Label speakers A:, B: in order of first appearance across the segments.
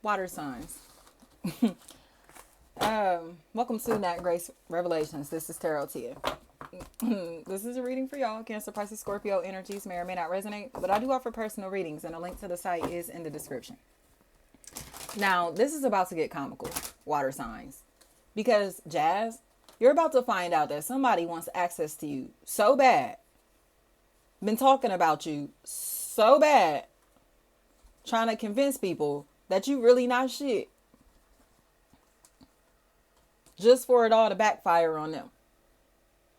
A: Water signs. Welcome to Nat Grace Revelations. This is Tarot Tia. This is a reading for y'all. Cancer, Pisces, Scorpio energies may or may not resonate, but I do offer personal readings, and a link to the site is in the description. Now, this is about to get comical, water signs, because Jazz, you're about to find out that somebody wants access to you so bad, been talking about you so bad, trying to convince people that you really not shit, just for it all to backfire on them.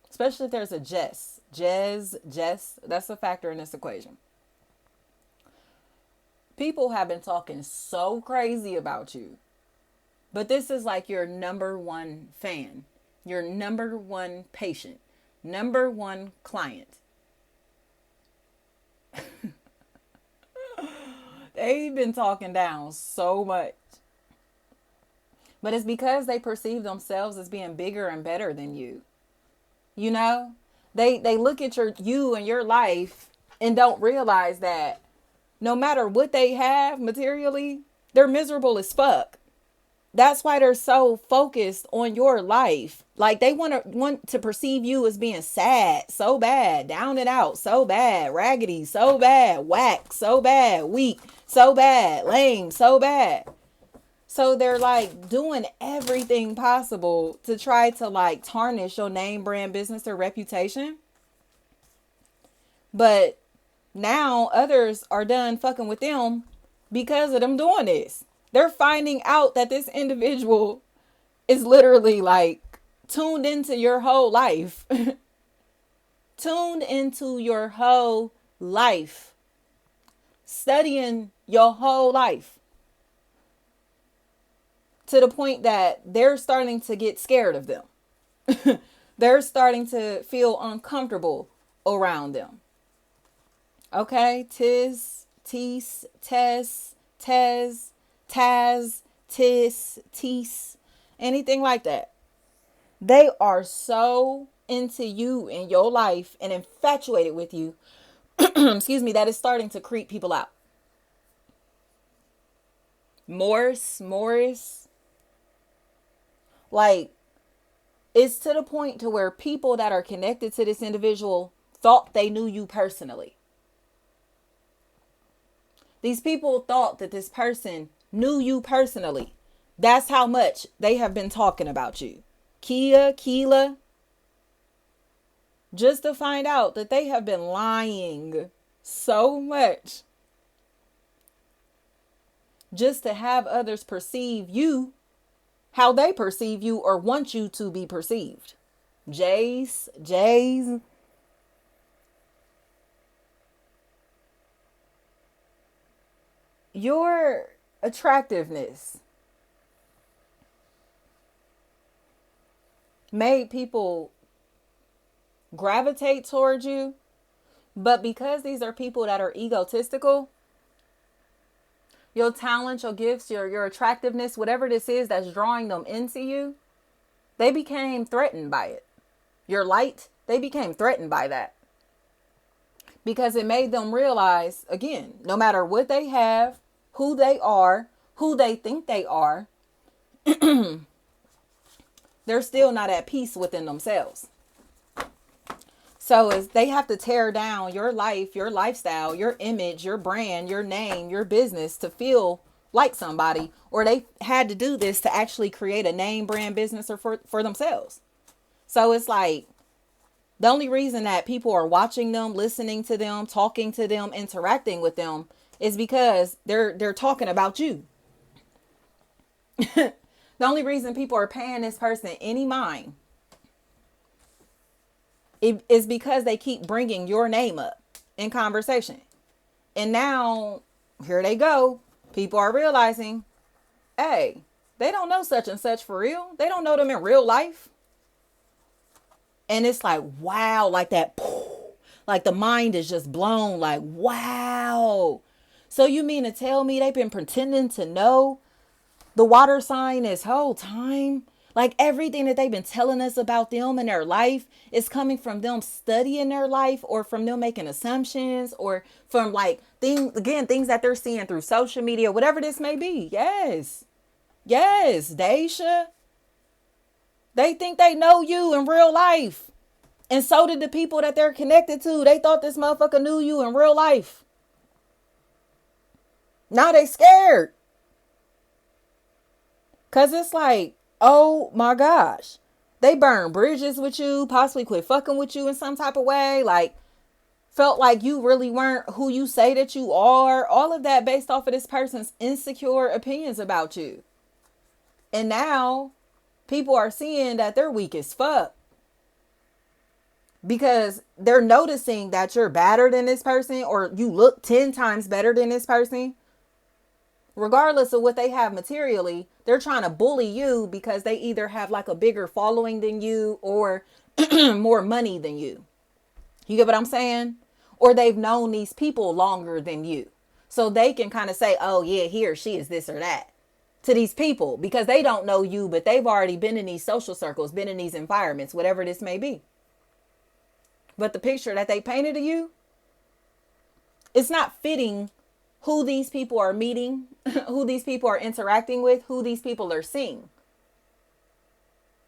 A: Especially if there's a Jess, that's a factor in this equation. People have been talking so crazy about you, but this is like your number one fan, your number one patient, number one client. They've been talking down so much, but it's because they perceive themselves as being bigger and better than you. You know, they look at you and your life and don't realize that no matter what they have materially, they're miserable as fuck. That's why they're so focused on your life. Like they want to perceive you as being sad so bad, down and out so bad, raggedy so bad, whack so bad, weak so bad, lame so bad. So they're like doing everything possible to try to like tarnish your name, brand, business, or reputation. But now others are done fucking with them because of them doing this. They're finding out that this individual is literally like tuned into your whole life. Tuned into your whole life. Studying your whole life. To the point that they're starting to get scared of them. They're starting to feel uncomfortable around them. Okay? Tis, tease, tes, tes, taz, tis, tease, anything like that. They are so into you in your life and infatuated with you, excuse me, that is starting to creep people out. Morris. Like, it's to the point to where people that are connected to this individual thought they knew you personally. These people thought that this person knew you personally. That's how much they have been talking about you. Keela. Just to find out that they have been lying so much. Just to have others perceive you how they perceive you or want you to be perceived. Jays. Your attractiveness made people gravitate towards you, but because these are people that are egotistical, your talent, your gifts, your attractiveness, whatever this is that's drawing them into you, they became threatened by it. Your light, they became threatened by that. Because it made them realize, again, no matter what they have, who they are, who they think they are, they're still not at peace within themselves. So as they have to tear down your life, your lifestyle, your image, your brand, your name, your business to feel like somebody, or they had to do this to actually create a name, brand, business, or for themselves. So it's like the only reason that people are watching them, listening to them, talking to them, interacting with them is because they're talking about you. The only reason people are paying this person any mind it is because they keep bringing your name up in conversation. And now, here they go. People are realizing, hey, they don't know such and such for real. They don't know them in real life. And it's like, wow, like that, like the mind is just blown, like, wow. So you mean to tell me they've been pretending to know the water sign this whole time? Like everything that they've been telling us about them and their life is coming from them studying their life, or from them making assumptions, or from like things that they're seeing through social media, whatever this may be. Yes. Yes, Daisha. They think they know you in real life. And so did the people that they're connected to. They thought this motherfucker knew you in real life. Now they scared. Cause it's like, oh my gosh. They burned bridges with you, possibly quit fucking with you in some type of way. Like, felt like you really weren't who you say that you are. All of that based off of this person's insecure opinions about you. And now people are seeing that they're weak as fuck. Because they're noticing that you're better than this person, or you look 10 times better than this person. Regardless of what they have materially, they're trying to bully you because they either have like a bigger following than you, or more money than you. You get what I'm saying? Or they've known these people longer than you. So they can kind of say, oh yeah, he or she is this or that to these people, because they don't know you, but they've already been in these social circles, been in these environments, whatever this may be. But the picture that they painted of you, it's not fitting who these people are meeting, who these people are interacting with, who these people are seeing.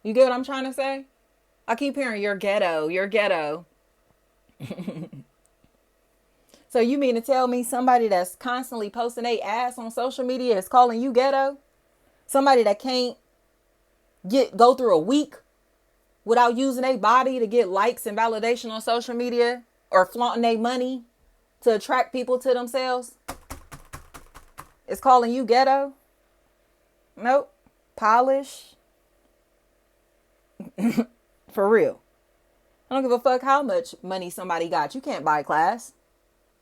A: You get what I'm trying to say? I keep hearing you're ghetto, you're ghetto. So you mean to tell me somebody that's constantly posting their ass on social media is calling you ghetto? Somebody that can't go through a week without using their body to get likes and validation on social media, or flaunting their money to attract people to themselves, is calling you ghetto? Nope. Polish. For real. I don't give a fuck how much money somebody got. You can't buy class.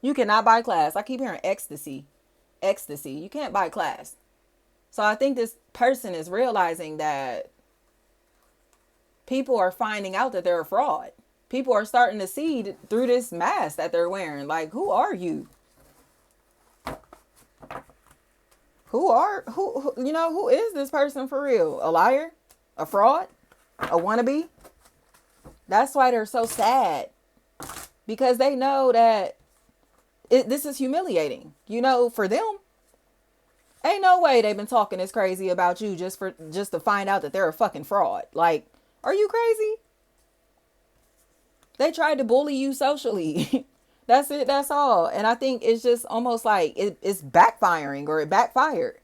A: You cannot buy class. I keep hearing ecstasy. Ecstasy. You can't buy class. So I think this person is realizing that people are finding out that they're a fraud. People are starting to see through this mask that they're wearing. Like, who are you? Who is this person for real? A liar? A fraud? A wannabe? That's why they're so sad. Because they know that this is humiliating. For them. Ain't no way they've been talking this crazy about you just to find out that they're a fucking fraud. Like, are you crazy? They tried to bully you socially. That's it. That's all. And I think it's just almost like it's backfiring, or it backfired.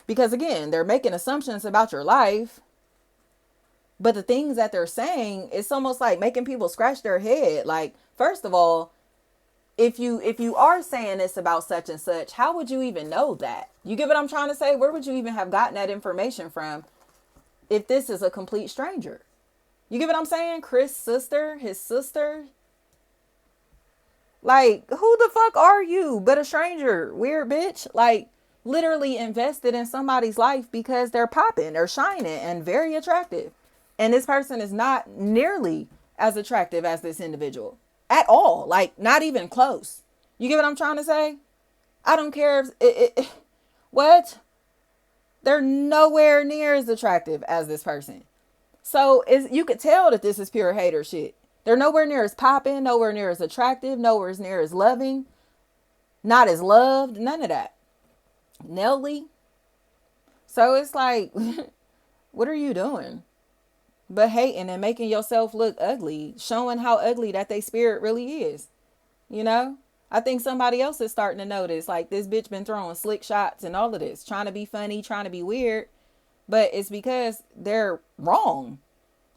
A: Because again, they're making assumptions about your life. But the things that they're saying, it's almost like making people scratch their head. Like, first of all, if you are saying this about such and such, how would you even know that? You get what I'm trying to say? Where would you even have gotten that information from if this is a complete stranger? You get what I'm saying? Chris' sister, his sister. Like, who the fuck are you but a stranger? Weird bitch. Like, literally invested in somebody's life because they're popping, they're shining, and very attractive. And this person is not nearly as attractive as this individual. At all. Like, not even close. You get what I'm trying to say? I don't care if what? They're nowhere near as attractive as this person. So you could tell that this is pure hater shit. They're nowhere near as popping, nowhere near as attractive, nowhere near as loving, not as loved, none of that. Nelly. So it's like, what are you doing? But hating and making yourself look ugly, showing how ugly that they spirit really is. I think somebody else is starting to notice, like, this bitch been throwing slick shots and all of this, trying to be funny, trying to be weird. But it's because they're wrong.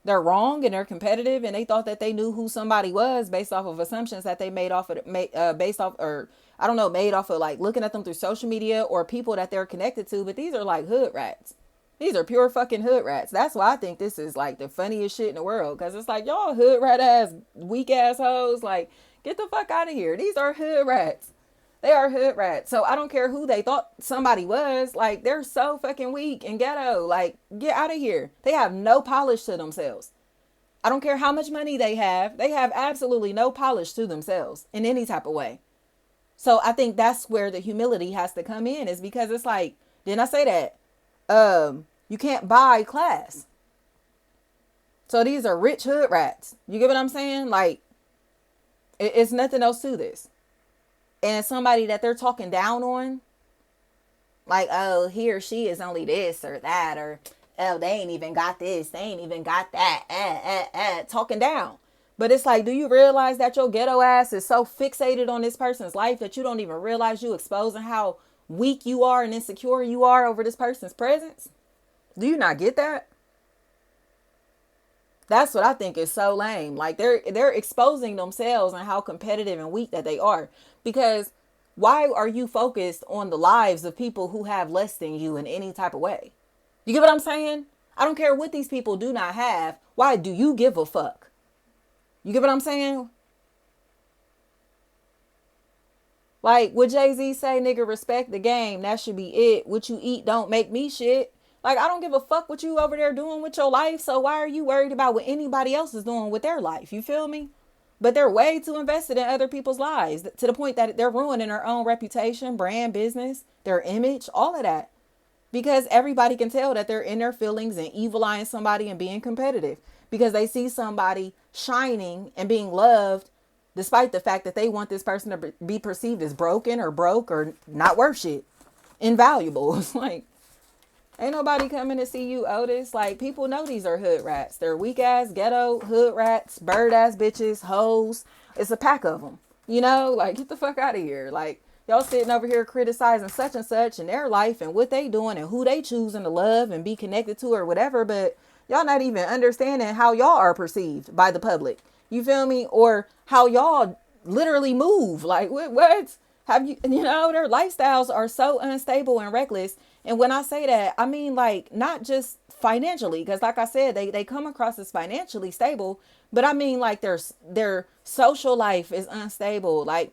A: They're wrong and they're competitive, and they thought that they knew who somebody was based off of assumptions that they made off of made off of like looking at them through social media or people that they're connected to. But these are like hood rats. These are pure fucking hood rats. That's why I think this is like the funniest shit in the world. Because it's like, y'all hood rat ass, weak ass hoes. Like, get the fuck out of here. These are hood rats. They are hood rats. So I don't care who they thought somebody was. Like, they're so fucking weak and ghetto. Like, get out of here. They have no polish to themselves. I don't care how much money they have. They have absolutely no polish to themselves in any type of way. So I think that's where the humility has to come in, is because it's like, didn't I say that? You can't buy class. So these are rich hood rats. You get what I'm saying? Like, it's nothing else to this. And somebody that they're talking down on, like, oh, he or she is only this or that, or oh, they ain't even got this, they ain't even got that, talking down. But it's like, do you realize that your ghetto ass is so fixated on this person's life that you don't even realize you exposing how weak you are and insecure you are over this person's presence? Do you not get that? That's what I think is so lame. Like, they're exposing themselves and how competitive and weak that they are. Because why are you focused on the lives of people who have less than you in any type of way? You get what I'm saying? I don't care what these people do not have. Why do you give a fuck? You get what I'm saying? Like, would Jay-Z say, nigga, respect the game? That should be it. What you eat don't make me shit. Like, I don't give a fuck what you over there doing with your life. So why are you worried about what anybody else is doing with their life? You feel me? But they're way too invested in other people's lives to the point that they're ruining their own reputation, brand, business, their image, all of that. Because everybody can tell that they're in their feelings and evil eyeing somebody and being competitive. Because they see somebody shining and being loved despite the fact that they want this person to be perceived as broken or broke or not worth shit. Invaluable. It's like, ain't nobody coming to see you, Otis. Like, people know these are hood rats. They're weak ass, ghetto, hood rats, bird ass bitches, hoes. It's a pack of them. You know, like, get the fuck out of here. Like, y'all sitting over here criticizing such and their life and what they doing and who they choosing to love and be connected to or whatever. But y'all not even understanding how y'all are perceived by the public. You feel me? Or how y'all literally move. Like, what? Have you, their lifestyles are so unstable and reckless. And when I say that, I mean, like, not just financially, because like I said, they come across as financially stable, but I mean, like, their social life is unstable. Like,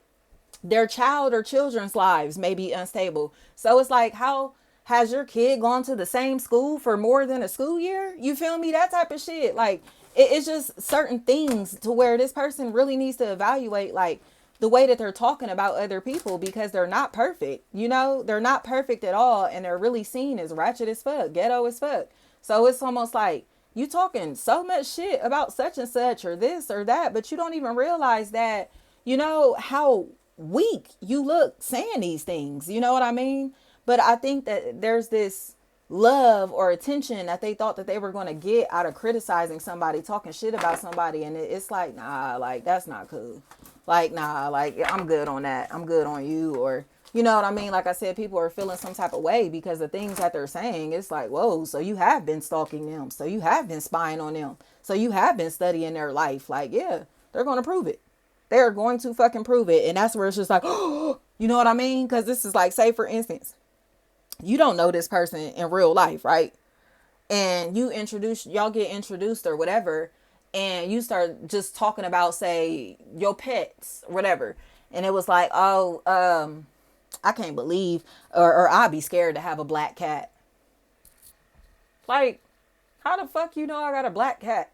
A: their child or children's lives may be unstable. So it's like, how has your kid gone to the same school for more than a school year? You feel me? That type of shit. Like, it's just certain things to where this person really needs to evaluate, like, the way that they're talking about other people, because they're not perfect. They're not perfect at all. And they're really seen as ratchet as fuck, ghetto as fuck. So it's almost like you talking so much shit about such and such or this or that, but you don't even realize that, how weak you look saying these things. You know what I mean? But I think that there's this love or attention that they thought that they were going to get out of criticizing somebody, talking shit about somebody. And it's like, nah, like, that's not cool. Like, nah, like, I'm good on that. I'm good on you. Or, you know what I mean? Like I said, people are feeling some type of way because the things that they're saying, it's like, whoa, so you have been stalking them. So you have been spying on them. So you have been studying their life. Like, yeah, they're going to prove it. They're going to fucking prove it. And that's where it's just like, oh, you know what I mean? Because this is like, say, for instance, you don't know this person in real life, right? And y'all get introduced or whatever, and you start just talking about, say, your pets or whatever. And it was like, oh, I can't believe, or I'd be scared to have a black cat. Like, how the fuck you know I got a black cat?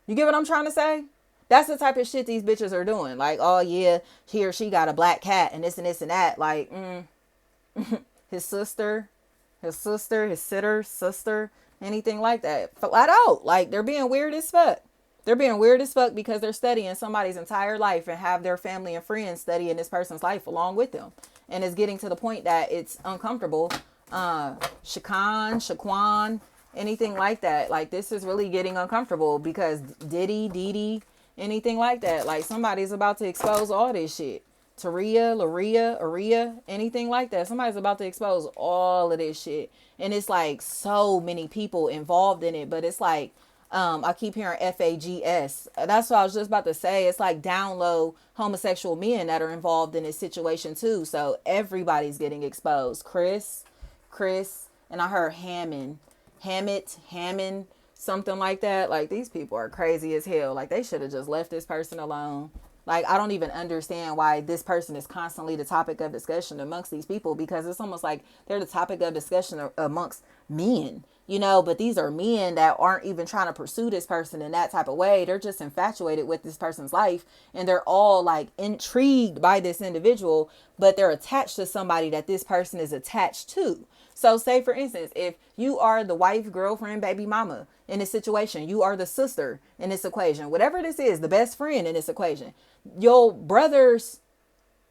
A: You get what I'm trying to say? That's the type of shit these bitches are doing. Like, oh yeah, he or she got a black cat and this and this and that. Like, his sister, his sitter, anything like that. Flat out. Like, they're being weird as fuck. They're being weird as fuck because they're studying somebody's entire life and have their family and friends studying this person's life along with them. And it's getting to the point that it's uncomfortable. Shaquan, anything like that. Like, this is really getting uncomfortable because Didi, anything like that. Like, somebody's about to expose all this shit. Aria, anything like that. Somebody's about to expose all of this shit. And it's like so many people involved in it. But it's like, I keep hearing FAGS. That's what I was just about to say. It's like down low homosexual men that are involved in this situation too. So everybody's getting exposed. Chris, and I heard Hammond, something like that. Like, these people are crazy as hell. Like, they should have just left this person alone. Like, I don't even understand why this person is constantly the topic of discussion amongst these people, because it's almost like they're the topic of discussion amongst men. but these are men that aren't even trying to pursue this person in that type of way. They're just infatuated with this person's life, and they're all like intrigued by this individual, but they're attached to somebody that this person is attached to. So say for instance, if you are the wife, girlfriend, baby mama in this situation, you are the sister in this equation, whatever this is, the best friend in this equation, your brothers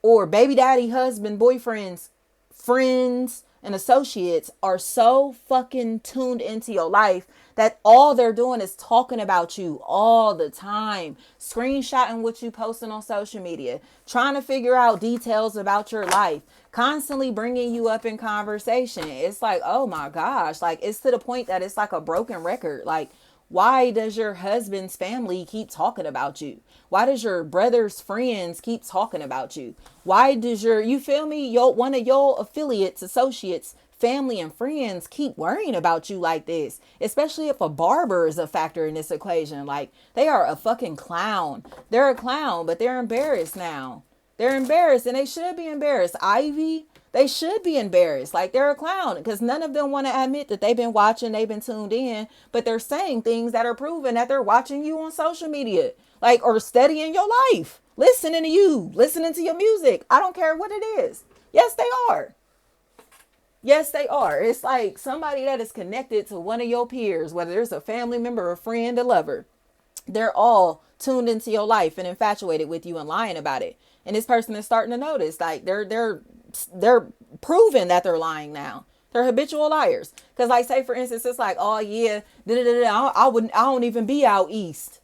A: or baby daddy, husband, boyfriends, friends, and associates are so fucking tuned into your life that all they're doing is talking about you all the time, screenshotting what you posting on social media, trying to figure out details about your life, constantly bringing you up in conversation. It's like, oh my gosh, like it's to the point that it's like a broken record. Like, why does your husband's family keep talking about you? Why does your brother's friends keep talking about you? Why does you feel me, one of your affiliates, associates, family and friends keep worrying about you like this? Especially if a barber is a factor in this equation. Like, they are a fucking clown. They're a clown, but they're embarrassed now. They're embarrassed, and they should be embarrassed. Ivy, they should be embarrassed. Like, they're a clown, because none of them want to admit that they've been watching, they've been tuned in, but they're saying things that are proven that they're watching you on social media, like, or studying your life, listening to you, listening to your music. I don't care what it is. Yes, they are. Yes, they are. It's like somebody that is connected to one of your peers, whether it's a family member, a friend, a lover. They're all tuned into your life and infatuated with you and lying about it. And this person is starting to notice, like, they're proving that they're lying now. They're habitual liars. Because, like, say for instance, it's like, oh yeah, I don't even be out east.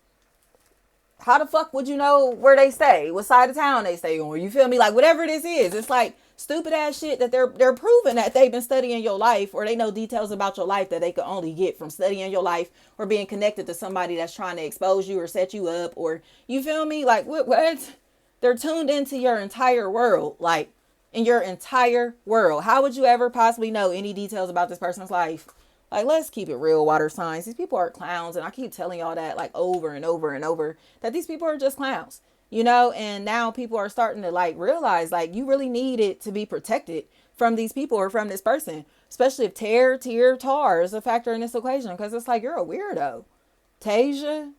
A: How the fuck would you know where they stay? What side of town they stay on? You feel me? Like, whatever this is, it's like stupid ass shit that they're proving that they've been studying your life, or they know details about your life that they could only get from studying your life or being connected to somebody that's trying to expose you or set you up, or you feel me? Like, what? They're tuned into your entire world, like, in your entire world. How would you ever possibly know any details about this person's life? Like, let's keep it real, water signs. These people are clowns, and I keep telling y'all that, like, over and over and over, that these people are just clowns, and now people are starting to, like, realize, like, you really need it to be protected from these people or from this person, especially if tar is a factor in this equation, because it's like, you're a weirdo. Tasha,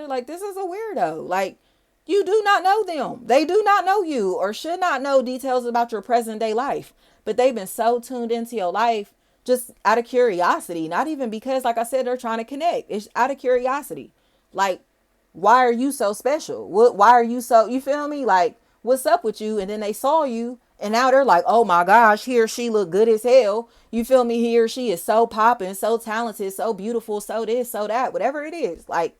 A: like, this is a weirdo. Like, you do not know them. They do not know you, or should not know details about your present day life, but they've been so tuned into your life just out of curiosity, not even because, like I said, they're trying to connect. It's out of curiosity. Like, why are you so special? Why are you so, you feel me? Like, what's up with you? And then they saw you, and now they're like, oh my gosh, he or she look good as hell. You feel me? He or she is so popping, so talented, so beautiful, so this, so that, whatever it is. Like,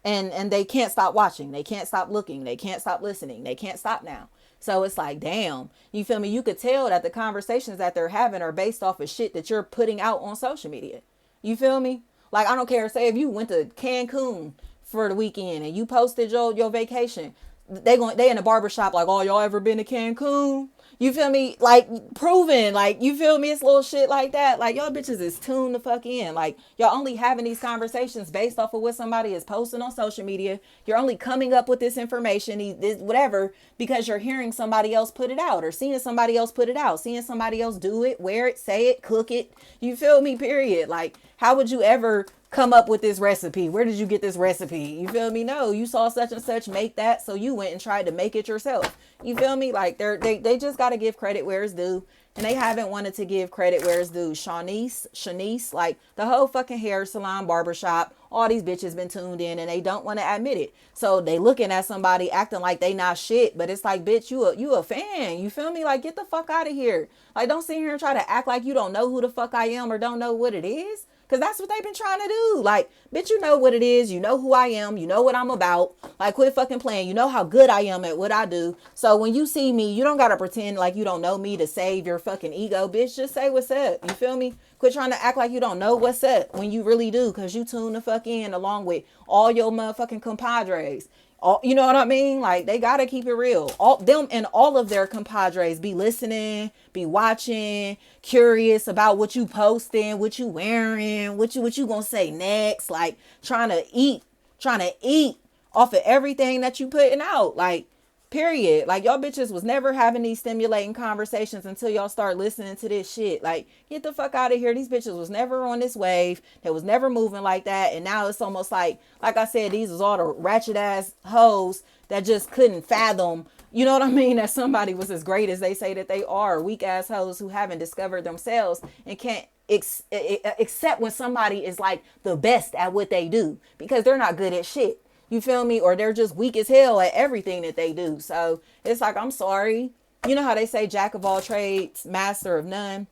A: and they can't stop watching. They can't stop looking. They can't stop listening. They can't stop now. So it's like, damn, you feel me? You could tell that the conversations that they're having are based off of shit that you're putting out on social media. You feel me? Like, I don't care. Say if you went to Cancun for the weekend and you posted your vacation, they in the barbershop like, oh, y'all ever been to Cancun? You feel me? Like, proving, like, you feel me? It's little shit like that. Like, y'all bitches is tuned the fuck in. Like, y'all only having these conversations based off of what somebody is posting on social media. You're only coming up with this information, this whatever, because you're hearing somebody else put it out, or seeing somebody else put it out, seeing somebody else do it, wear it, say it, cook it. You feel me? Period. Like, how would you ever come up with this recipe? Where did you get this recipe? You feel me? No, you saw such and such make that, so you went and tried to make it yourself. You feel me? Like, they just got to give credit where it's due, and they haven't wanted to give credit where it's due. Shanice, like, the whole fucking hair salon, barbershop, all these bitches been tuned in, and they don't want to admit it. So they looking at somebody acting like they not shit, but it's like, bitch, you a fan. You feel me? Like, get the fuck out of here. Like, don't sit here and try to act like you don't know who the fuck I am or don't know what it is. Because that's what they've been trying to do. Like, bitch, you know what it is. You know who I am. You know what I'm about. Like, quit fucking playing. You know how good I am at what I do. So when you see me, you don't got to pretend like you don't know me to save your fucking ego. Bitch, just say what's up. You feel me? Quit trying to act like you don't know what's up when you really do. Because you tune the fuck in along with all your motherfucking compadres. You know what I mean? Like, they got to keep it real. All them and all of their compadres be listening, be watching, curious about what you posting, what you wearing, what you gonna say next. Like, trying to eat off of everything that you putting out. Like, Period. Like, y'all bitches was never having these stimulating conversations until y'all start listening to this shit. Like, get the fuck out of here. These bitches was never on this wave. They was never moving like that. And now it's almost like I said, these was all the ratchet ass hoes that just couldn't fathom, you know what I mean, that somebody was as great as they say that they are. Weak ass hoes who haven't discovered themselves and can't except when somebody is like the best at what they do, because they're not good at shit. You feel me? Or they're just weak as hell at everything that they do. So it's like, I'm sorry. You know how they say jack of all trades, master of none?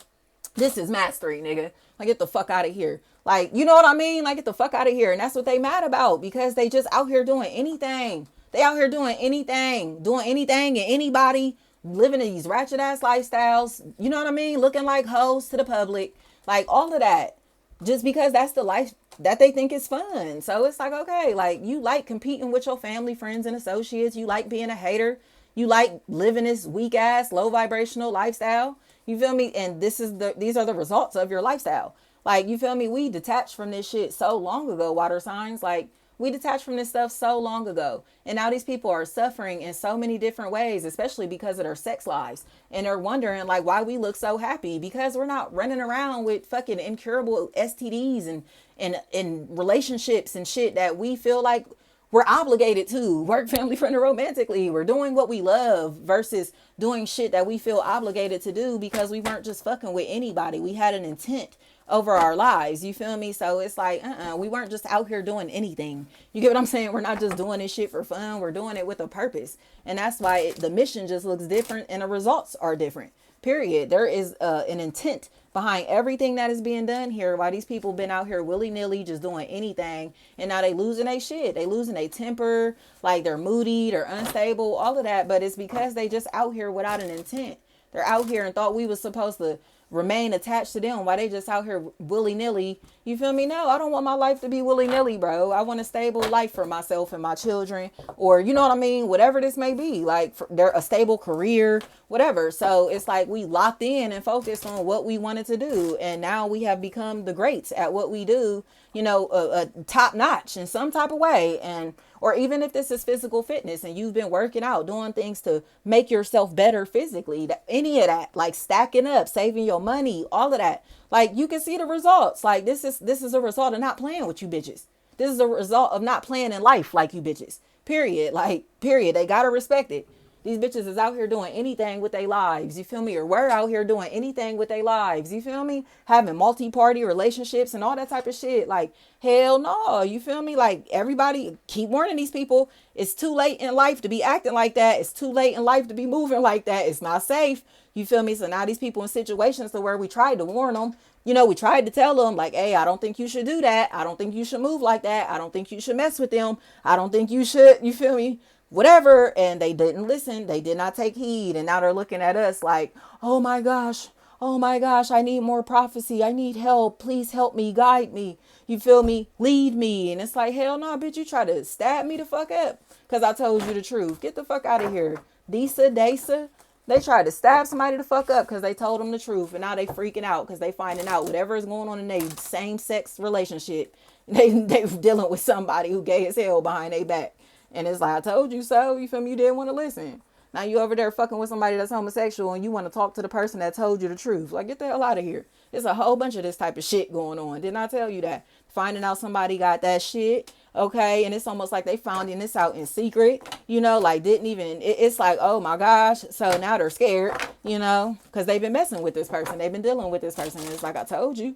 A: This is mastery, nigga. Like, get the fuck out of here. Like, you know what I mean? Like, get the fuck out of here. And that's what they mad about, because they just out here doing anything. They out here doing anything and anybody, living in these ratchet ass lifestyles. You know what I mean? Looking like hoes to the public. Like, all of that. Just because that's the life that they think is fun. So it's like, okay, like, you like competing with your family, friends, and associates. You like being a hater. You like living this weak ass, low vibrational lifestyle. You feel me? And these are the results of your lifestyle. Like, you feel me? We detached from this shit so long ago, water signs. Like, we detached from this stuff so long ago. And now these people are suffering in so many different ways, especially because of their sex lives. And they're wondering, like, why we look so happy, because we're not running around with fucking incurable STDs and relationships and shit that we feel like we're obligated to work, family, friend, and romantically. We're doing what we love versus doing shit that we feel obligated to do because we weren't just fucking with anybody. We had an intent over our lives. You feel me? So it's like, we weren't just out here doing anything. You get what I'm saying? We're not just doing this shit for fun. We're doing it with a purpose. And that's why the mission just looks different and the results are different. Period. There is an intent behind everything that is being done here. Why these people been out here willy-nilly just doing anything, and now they losing their shit. They losing their temper, like they're moody, they're unstable, all of that. But it's because they just out here without an intent. They're out here and thought we was supposed to remain attached to them while they just out here willy-nilly. You feel me? No, I don't want my life to be willy-nilly, bro. I want a stable life for myself and my children, or you know what I mean, whatever this may be, like they're a stable career, whatever. So it's like we locked in and focused on what we wanted to do, and now we have become the greats at what we do, you know, top notch in some type of way. And or even if this is physical fitness and you've been working out, doing things to make yourself better physically, any of that, like stacking up, saving your money, all of that, like you can see the results. Like this is a result of not playing with you bitches. This is a result of not playing in life like you bitches. Period. Like, period. They gotta respect it. These bitches is out here doing anything with their lives. You feel me? Or we're out here doing anything with their lives. You feel me? Having multi-party relationships and all that type of shit. Like, hell no. You feel me? Like, everybody, keep warning these people. It's too late in life to be acting like that. It's too late in life to be moving like that. It's not safe. You feel me? So now these people in situations to where we tried to warn them. You know, we tried to tell them, like, hey, I don't think you should do that. I don't think you should move like that. I don't think you should mess with them. I don't think you should, you feel me? Whatever. And they didn't listen. They did not take heed. And now they're looking at us like, oh my gosh, I need more prophecy. I need help. Please help me, guide me. You feel me? Lead me. And it's like, hell no, bitch, you try to stab me the fuck up because I told you the truth. Get the fuck out of here. Desa. They tried to stab somebody the fuck up because they told them the truth. And now they freaking out because they finding out whatever is going on in their same sex relationship. They dealing with somebody who gay as hell behind their back. And it's like, I told you so. You feel me? You didn't want to listen. Now you over there fucking with somebody that's homosexual and you want to talk to the person that told you the truth. Like, get the hell out of here. There's a whole bunch of this type of shit going on. Didn't I tell you that? Finding out somebody got that shit. Okay. And it's almost like they finding this out in secret, you know, like didn't even, it's like, oh my gosh. So now they're scared, you know, because they've been messing with this person. They've been dealing with this person. And it's like, I told you,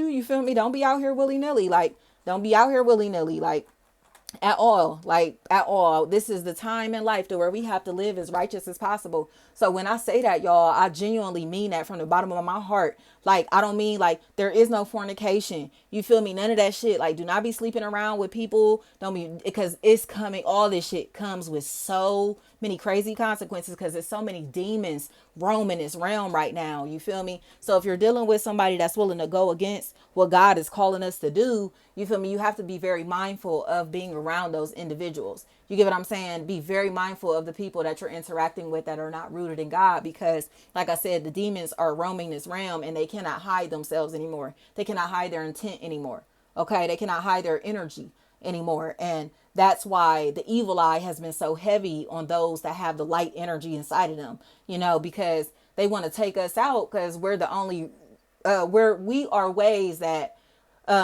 A: you feel me? Don't be out here willy-nilly. Like, don't be out here willy-nilly. Like, at all. This is the time in life to where we have to live as righteous as possible. So when I say that, y'all, I genuinely mean that from the bottom of my heart. Like, I don't mean like there is no fornication. You feel me? None of that shit. Like, do not be sleeping around with people. Don't be, because it's coming. All this shit comes with so many crazy consequences because there's so many demons roaming this realm right now. You feel me? So if you're dealing with somebody that's willing to go against what God is calling us to do, you feel me? You have to be very mindful of being around those individuals. You get what I'm saying? Be very mindful of the people that you're interacting with that are not rooted in God, because like I said, the demons are roaming this realm and they cannot hide themselves anymore. They cannot hide their intent anymore. Okay. They cannot hide their energy anymore. And That's why the evil eye has been so heavy on those that have the light energy inside of them, because they want to take us out because we're the only, we are ways that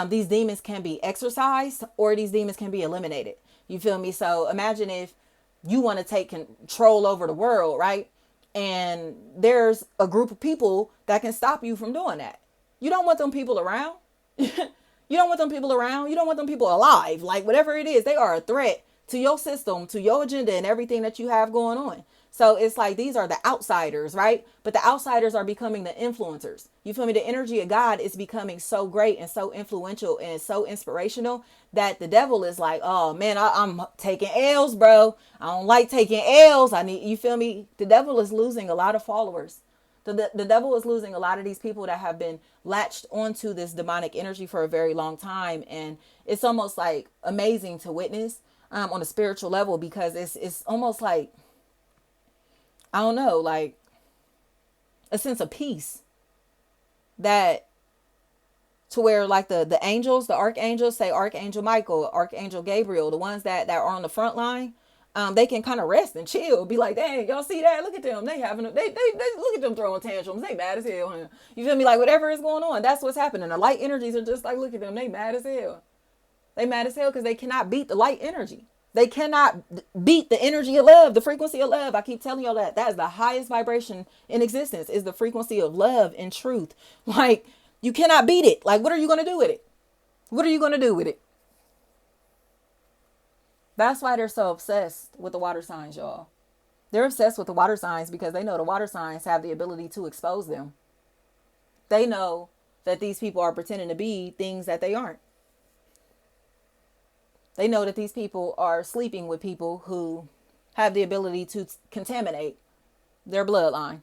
A: these demons can be exorcised or these demons can be eliminated. You feel me? So imagine if you want to take control over the world, right? And there's a group of people that can stop you from doing that. You don't want them people around. You don't want them people around. You don't want them people alive. Like whatever it is, they are a threat to your system, to your agenda and everything that you have going on. So it's like these are the outsiders, right? But the outsiders are becoming the influencers. You feel me? The energy of God is becoming so great and so influential and so inspirational that the devil is like, oh man, I'm taking L's, bro. I don't like taking L's. You feel me? The devil is losing a lot of followers. The devil is losing a lot of these people that have been latched onto this demonic energy for a very long time. And it's almost like amazing to witness on a spiritual level, because it's almost like, I don't know, like a sense of peace that to where like the angels, the archangels, say Archangel Michael, Archangel Gabriel, the ones that are on the front line, they can kind of rest and chill, be like, dang, y'all see that? Look at them. They look at them throwing tantrums. They mad as hell. Huh? You feel me? Like whatever is going on, that's what's happening. The light energies are just like, look at them. They mad as hell. They mad as hell because they cannot beat the light energy. They cannot beat the energy of love, the frequency of love. I keep telling y'all that is the highest vibration in existence, is the frequency of love and truth. Like, you cannot beat it. Like, what are you going to do with it? What are you going to do with it? That's why they're so obsessed with the water signs, y'all. They're obsessed with the water signs because they know the water signs have the ability to expose them. They know that these people are pretending to be things that they aren't. They know that these people are sleeping with people who have the ability to contaminate their bloodline.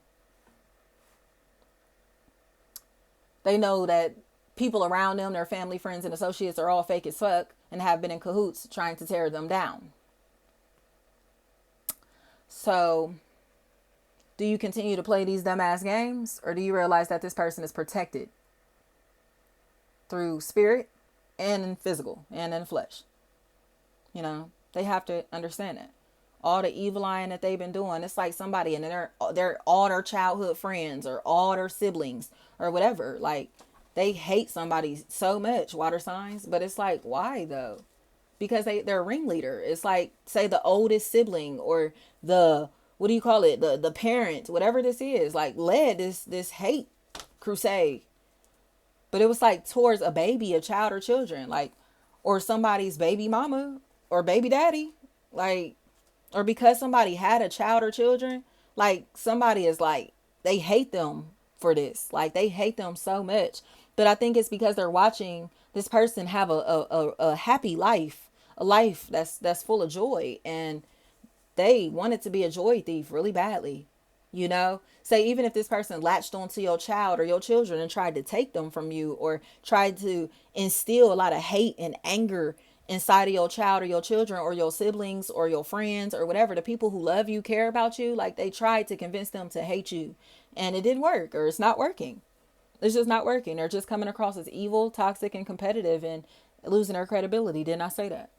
A: They know that people around them, their family, friends, and associates are all fake as fuck and have been in cahoots trying to tear them down. So, do you continue to play these dumbass games, or do you realize that this person is protected through spirit and in physical and in flesh? They have to understand that. All the evil eyeing that they've been doing, it's like somebody and they're all their childhood friends or all their siblings or whatever. Like, they hate somebody so much, water signs, but it's like, why though? Because they're a ringleader. It's like, say the oldest sibling or the, what do you call it? The parent, whatever this is, like led this hate crusade. But it was like towards a baby, a child or children, like, or somebody's baby mama or baby daddy, like, or because somebody had a child or children, like somebody is like, they hate them for this. Like, they hate them so much. But I think it's because they're watching this person have a happy life, a life that's full of joy, and they wanted to be a joy thief really badly. Say even if this person latched onto your child or your children and tried to take them from you, or tried to instill a lot of hate and anger inside of your child or your children or your siblings or your friends or whatever, the people who love you, care about you, like they tried to convince them to hate you, and it didn't work, or it's not working. It's just not working. They're just coming across as evil, toxic, and competitive, and losing their credibility. Didn't I say that?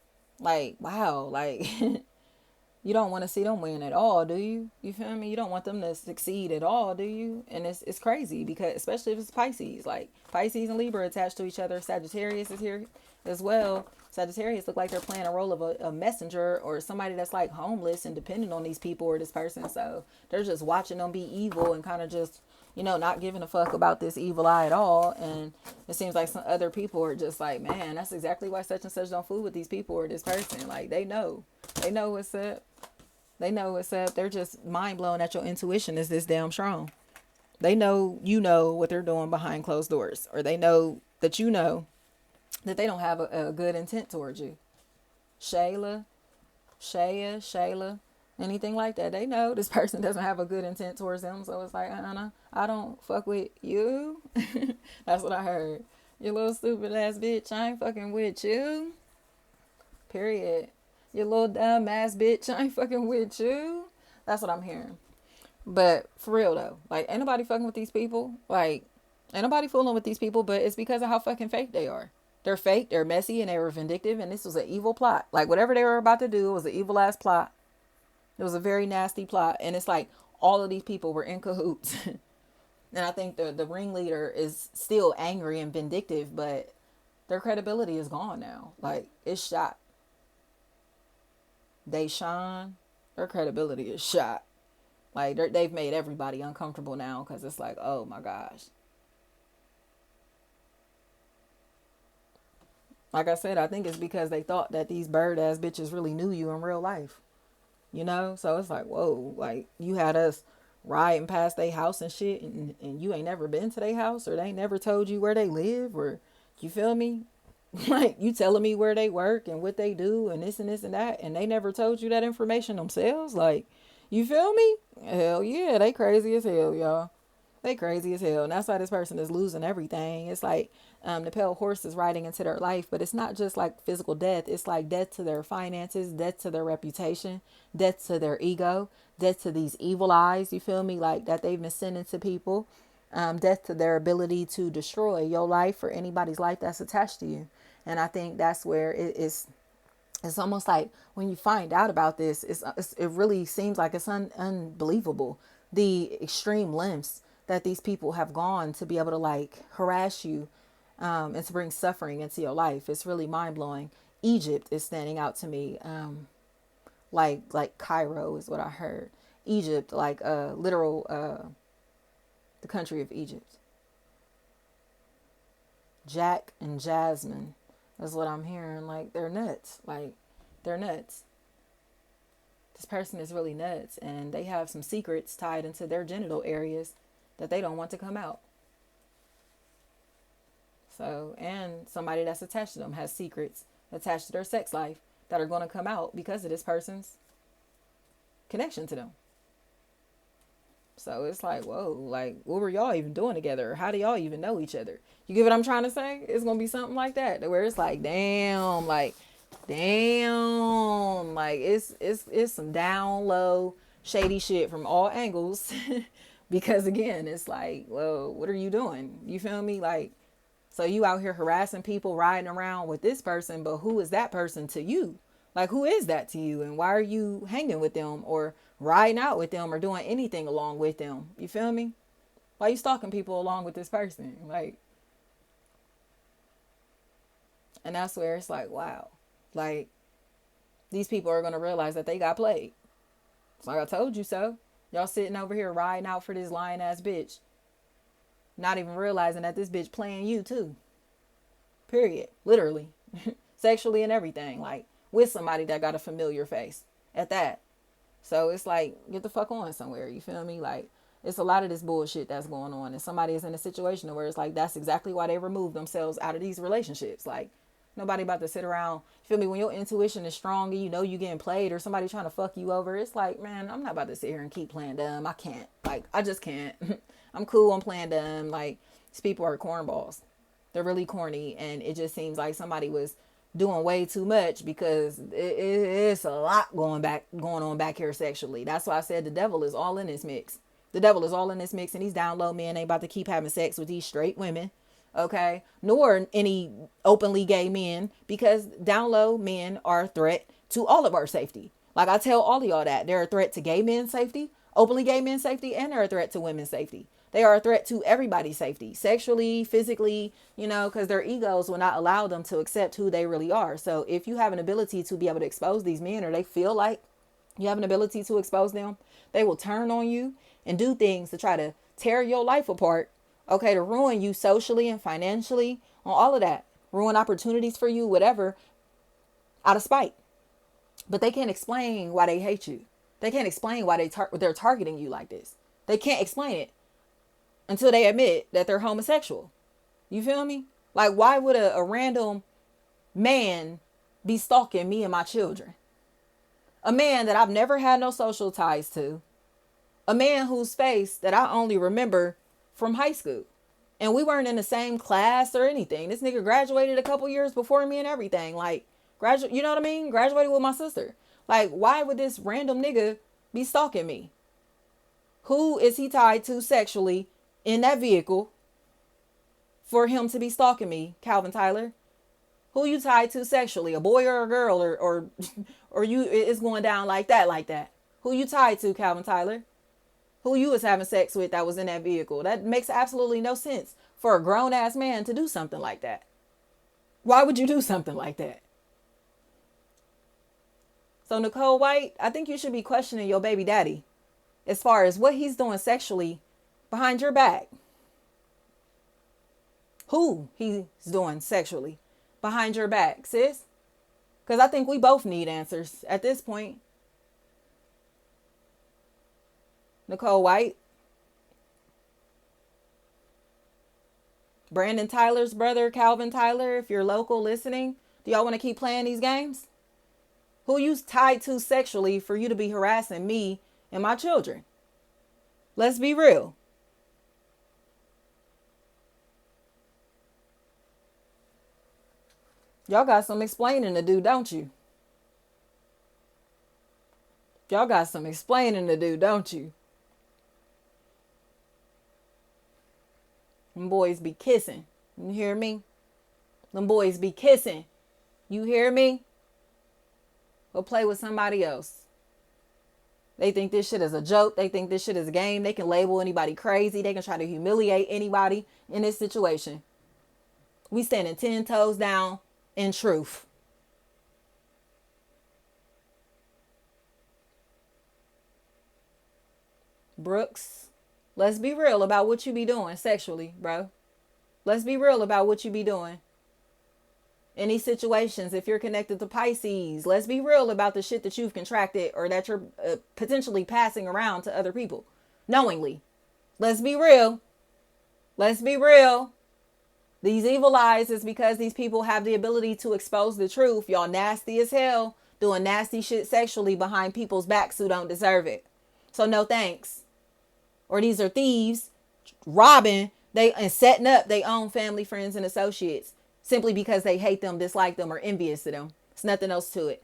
A: Like, wow, like you don't want to see them win at all, do you? You feel me? You don't want them to succeed at all, do you? And it's crazy, because especially if it's Pisces, like Pisces and Libra attached to each other. Sagittarius is here as well. Sagittarius look like they're playing a role of a messenger or somebody that's like homeless and dependent on these people or this person. So they're just watching them be evil and kind of just, not giving a fuck about this evil eye at all. And it seems like some other people are just like, man, that's exactly why such and such don't fool with these people or this person. Like, they know what's up. They know what's up. They're just mind blown that your intuition is this damn strong. They know what they're doing behind closed doors, or they know that that they don't have a good intent towards you. Shayla, anything like that. They know this person doesn't have a good intent towards them. So it's like, I don't fuck with you. That's what I heard. You little stupid ass bitch. I ain't fucking with you. Period. You little dumb ass bitch. I ain't fucking with you. That's what I'm hearing. But for real though, like, ain't nobody fucking with these people. Like, ain't nobody fooling with these people, but it's because of how fucking fake they are. They're fake, they're messy, and they were vindictive, and this was an evil plot. Like, whatever they were about to do was an evil ass plot. It was a very nasty plot. And it's like all of these people were in cahoots. And I think the ringleader is still angry and vindictive, but their credibility is gone now. Like, it's shot. Deshaun, their credibility is shot. Like, they've made everybody uncomfortable now because it's like, oh my gosh. Like I said, I think it's because they thought that these bird ass bitches really knew you in real life. You know? So it's like, whoa, like, you had us riding past their house and shit, and you ain't never been to their house, or they ain't never told you where they live, or, you feel me? Like, you telling me where they work and what they do and this and that, and they never told you that information themselves? Like, you feel me? Hell yeah, they crazy as hell, y'all. They crazy as hell. And that's why this person is losing everything. It's like the pale horse is riding into their life, but it's not just like physical death. It's like death to their finances, death to their reputation, death to their ego, death to these evil eyes, you feel me? Like, that they've been sending to people. Death to their ability to destroy your life or anybody's life that's attached to you. And I think that's where it's almost like when you find out about this, it really seems like it's unbelievable. The extreme lengths that these people have gone to be able to like harass you and to bring suffering into your life. It's really mind blowing. Egypt is standing out to me. Like Cairo is what I heard. Egypt, like literal the country of Egypt. Jack and Jasmine. That's what I'm hearing. Like, they're nuts. Like, they're nuts. This person is really nuts, and they have some secrets tied into their genital areas that they don't want to come out. So, and somebody that's attached to them has secrets attached to their sex life that are going to come out because of this person's connection to them. So it's like, whoa, like, what were y'all even doing together? Or how do y'all even know each other? You get what I'm trying to say? It's going to be something like that, where it's like, damn, it's some down low shady shit from all angles. Because again, it's like, well, what are you doing? You feel me? Like, so you out here harassing people, riding around with this person, but who is that person to you? Like, who is that to you? And why are you hanging with them or riding out with them or doing anything along with them? You feel me? Why you stalking people along with this person? Like, and that's where it's like, wow. Like, these people are going to realize that they got played. It's like, I told you so. Y'all sitting over here riding out for this lying ass bitch. Not even realizing that this bitch playing you too. Period. Literally. Sexually and everything. Like, with somebody that got a familiar face at that. So it's like, get the fuck on somewhere. You feel me? Like, it's a lot of this bullshit that's going on. And somebody is in a situation where it's like, that's exactly why they remove themselves out of these relationships. Like, nobody about to sit around. You feel me? When your intuition is strong and you know you getting played or somebody trying to fuck you over, it's like, man, I'm not about to sit here and keep playing dumb. I can't. Like, I just can't. I'm cool on playing dumb. Like, these people are cornballs. They're really corny. And it just seems like somebody was doing way too much because it's a lot going on back here sexually. That's why I said the devil is all in this mix. The devil is all in this mix, and these down low men ain't about to keep having sex with these straight women, okay? Nor any openly gay men, because down low men are a threat to all of our safety. Like, I tell all of y'all that they're a threat to gay men's safety, openly gay men's safety, and they're a threat to women's safety. They are a threat to everybody's safety, sexually, physically, because their egos will not allow them to accept who they really are. So if you have an ability to be able to expose these men, or they feel like you have an ability to expose them, they will turn on you and do things to try to tear your life apart, okay, to ruin you socially and financially, on all of that, ruin opportunities for you, whatever, out of spite. But they can't explain why they hate you. They can't explain why they're targeting you like this. They can't explain it until they admit that they're homosexual. You feel me? Like, why would a random man be stalking me and my children? A man that I've never had no social ties to. A man whose face that I only remember from high school. And we weren't in the same class or anything. This nigga graduated a couple years before me and everything. Like, you know what I mean? Graduated with my sister. Like, why would this random nigga be stalking me? Who is he tied to sexually in that vehicle for him to be stalking me, Calvin Tyler? Who you tied to sexually, a boy or a girl, or you it's going down like that, like that. Who you tied to, Calvin Tyler? Who you was having sex with that was in that vehicle? That makes absolutely no sense for a grown ass man to do something like that. Why would you do something like that? So Nicole White, I think you should be questioning your baby daddy as far as what he's doing sexually behind your back. Who he's doing sexually behind your back, sis? Because I think we both need answers at this point. Nicole White, Brandon Tyler's brother, Calvin Tyler, if you're local listening, do y'all want to keep playing these games? Who you tied to sexually for you to be harassing me and my children? Let's be real. Y'all got some explaining to do, don't you? Y'all got some explaining to do, don't you? Them boys be kissing. You hear me? Them boys be kissing. You hear me? Go play with somebody else. They think this shit is a joke. They think this shit is a game. They can label anybody crazy. They can try to humiliate anybody in this situation. We standing 10 toes down in truth. Brooks, let's be real about what you be doing sexually, bro. Let's be real about what you be doing. In these situations, if you're connected to Pisces, let's be real about the shit that you've contracted or that you're potentially passing around to other people knowingly. Let's be real. Let's be real. These evil eyes is because these people have the ability to expose the truth. Y'all nasty as hell, doing nasty shit sexually behind people's backs who don't deserve it. So no thanks. Or these are thieves robbing and setting up their own family, friends, and associates simply because they hate them, dislike them, or envious of them. It's nothing else to it.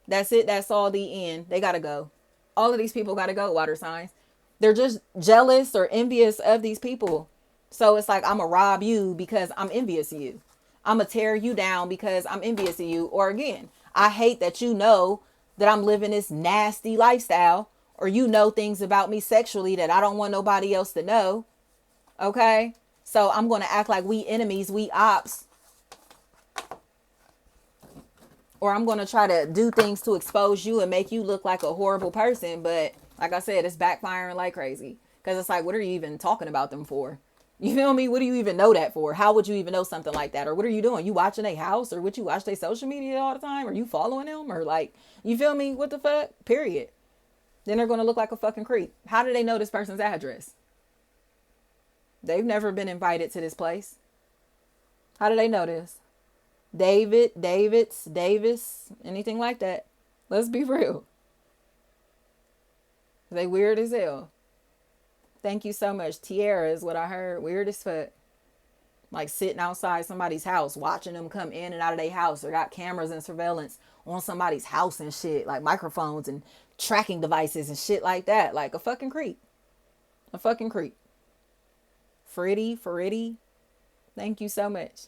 A: That's it. That's all. The end. They gotta go. All of these people gotta go, water signs. They're just jealous or envious of these people. So it's like, I'm going to rob you because I'm envious of you. I'm going to tear you down because I'm envious of you. Or again, I hate that you know that I'm living this nasty lifestyle, or you know things about me sexually that I don't want nobody else to know. Okay? So I'm going to act like we enemies, we ops. Or I'm going to try to do things to expose you and make you look like a horrible person. But like I said, it's backfiring like crazy. Because it's like, what are you even talking about them for? You feel me? What do you even know that for? How would you even know something like that? Or what are you doing? You watching a house? Or would you watch their social media all the time? Are you following them? Or like, you feel me? What the fuck? Period. Then they're going to look like a fucking creep. How do they know this person's address? They've never been invited to this place. How do they know this? Davis, anything like that. Let's be real. They weird as hell. Thank you so much. Tierra is what I heard. Weird as fuck. Like sitting outside somebody's house, watching them come in and out of their house. They got cameras and surveillance on somebody's house and shit. Like microphones and tracking devices and shit like that. Like a fucking creep. A fucking creep. Freddy, thank you so much.